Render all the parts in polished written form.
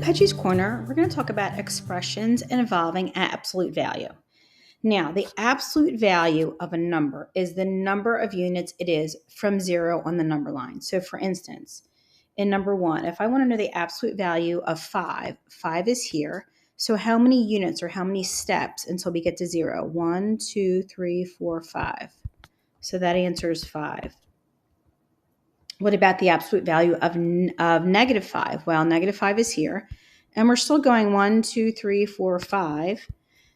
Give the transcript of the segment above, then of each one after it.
Pechi's Corner, we're going to talk about expressions involving absolute value. Now, the absolute value of a number is the number of units it is from 0 on the number line. So, for instance, in number 1, if I want to know the absolute value of 5, 5 is here. So, how many units or how many steps until we get to 0? 1, 2, 3, 4, 5. So, that answer is 5. What about the absolute value of negative 5? Well, negative 5 is here. And we're still going 1, 2, 3, 4, 5.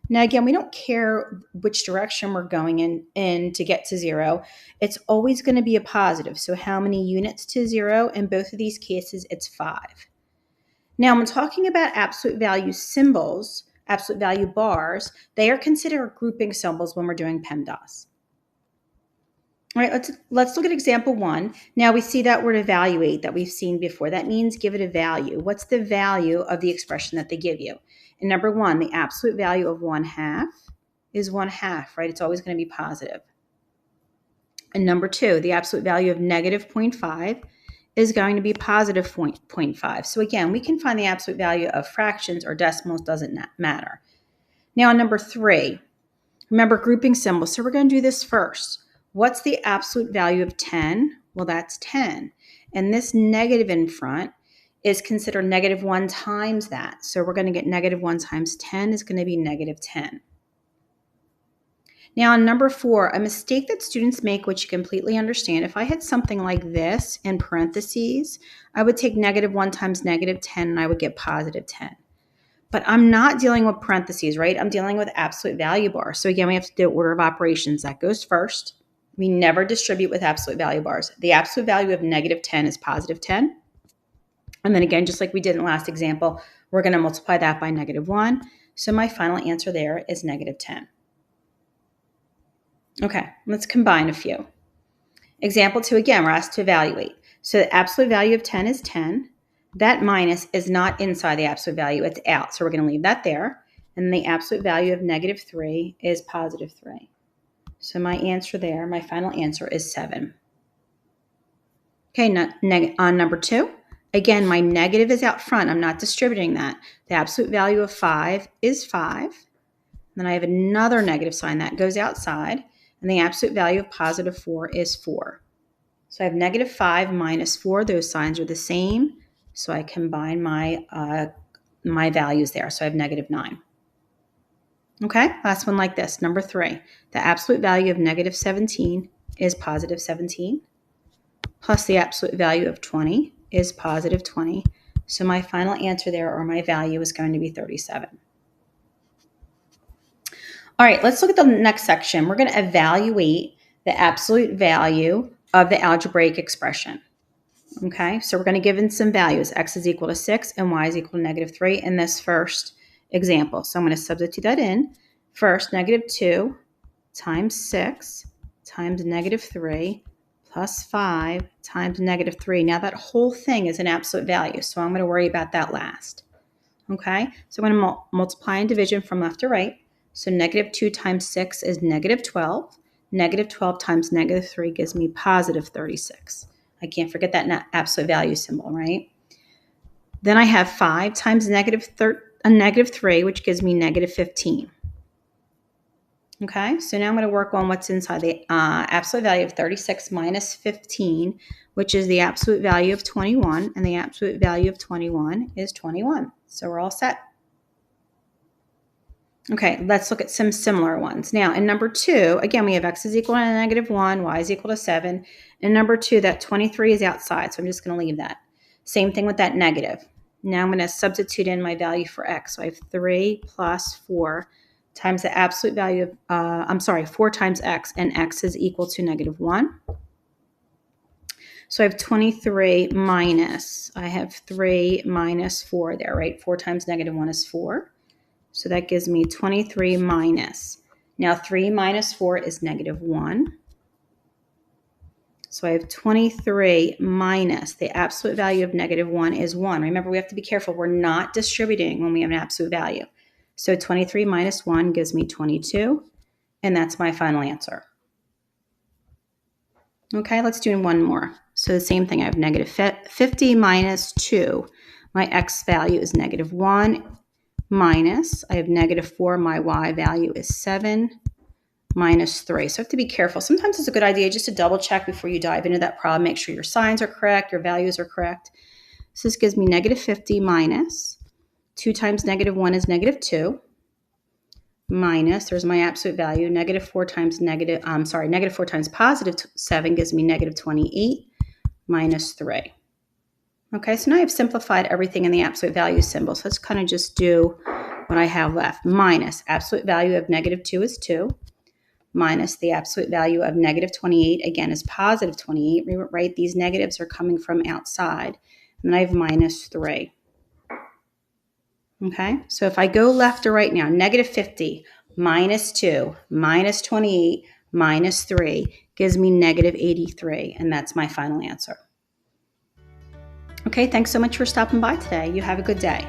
Now, again, we don't care which direction we're going in to get to 0. It's always going to be a positive. So how many units to 0? In both of these cases, it's 5. Now, when talking about absolute value symbols, absolute value bars, they are considered grouping symbols when we're doing PEMDAS. All right, let's look at example 1. Now we see that word evaluate that we've seen before. That means give it a value. What's the value of the expression that they give you? In number 1, the absolute value of 1/2 is 1/2, right? It's always going to be positive. And number 2, the absolute value of negative 0.5 is going to be positive 0.5. So again, we can find the absolute value of fractions or decimals, doesn't matter. Now on number 3, remember grouping symbols. So we're going to do this first. What's the absolute value of 10? Well, that's 10. And this negative in front is considered negative 1 times that. So we're going to get negative 1 times 10 is going to be negative 10. Now on number 4, a mistake that students make, which you completely understand, if I had something like this in parentheses, I would take negative 1 times negative 10 and I would get positive 10. But I'm not dealing with parentheses, right? I'm dealing with absolute value bars. So again, we have to do order of operations. That goes first. We never distribute with absolute value bars. The absolute value of negative 10 is positive 10. And then again, just like we did in the last example, we're going to multiply that by negative 1. So my final answer there is negative 10. Okay, let's combine a few. Example 2, again, we're asked to evaluate. So the absolute value of 10 is 10. That minus is not inside the absolute value, it's out. So we're going to leave that there. And the absolute value of negative 3 is positive 3. So my answer there, my final answer is 7. Okay, on number 2, again, my negative is out front. I'm not distributing that. The absolute value of 5 is 5. Then I have another negative sign that goes outside. And the absolute value of positive 4 is 4. So I have negative 5 minus 4. Those signs are the same. So I combine my values there. So I have negative 9. Okay, last one like this. Number 3, the absolute value of negative 17 is positive 17, plus the absolute value of 20 is positive 20. So my final answer there, or my value, is going to be 37. All right, let's look at the next section. We're going to evaluate the absolute value of the algebraic expression. Okay, so we're going to give in some values. X is equal to 6 and y is equal to negative 3 in this first example. So I'm going to substitute that in. First, negative 2 times 6 times negative 3 plus 5 times negative 3. Now that whole thing is an absolute value, so I'm going to worry about that last. Okay, so I'm going to multiply and division from left to right. So negative 2 times 6 is negative 12. Negative 12 times negative 3 gives me positive 36. I can't forget that absolute value symbol, right? Then I have 5 times negative 3, which gives me negative 15. Okay, so now I'm going to work on what's inside the absolute value of 36 minus 15, which is the absolute value of 21, and the absolute value of 21 is 21. So we're all set. Okay, let's look at some similar ones. Now, in number 2, again, we have x is equal to negative 1, y is equal to 7. In number 2, that 23 is outside, so I'm just going to leave that. Same thing with that negative. Now I'm going to substitute in my value for x. So I have 3 plus 4 times the absolute value of, 4 times x, and x is equal to negative 1. So I have 23 minus, I have 3 minus 4 there, right? 4 times negative 1 is 4. So that gives me 23 minus. Now 3 minus 4 is negative 1. So I have 23 minus the absolute value of negative 1 is 1. Remember, we have to be careful. We're not distributing when we have an absolute value. So 23 minus 1 gives me 22, and that's my final answer. Okay, let's do one more. So the same thing. I have negative 50 minus 2. My x value is -1 minus, I have -4, my y value is 7 minus 3. So I have to be careful. Sometimes it's a good idea just to double check before you dive into that problem. Make sure your signs are correct, your values are correct. So this gives me -50 minus 2 times -1 is -2 minus, there's my absolute value, -4 times -4 times +7 gives me -28 minus 3. Okay, so now I've simplified everything in the absolute value symbol. So let's kind of just do what I have left. Minus absolute value of -2 is 2. Minus the absolute value of -28, again, is +28. Right? These negatives are coming from outside. And then I have minus 3. Okay, so if I go left to right now, -50 minus 2 minus 28 minus 3 gives me -83. And that's my final answer. Okay, thanks so much for stopping by today. You have a good day.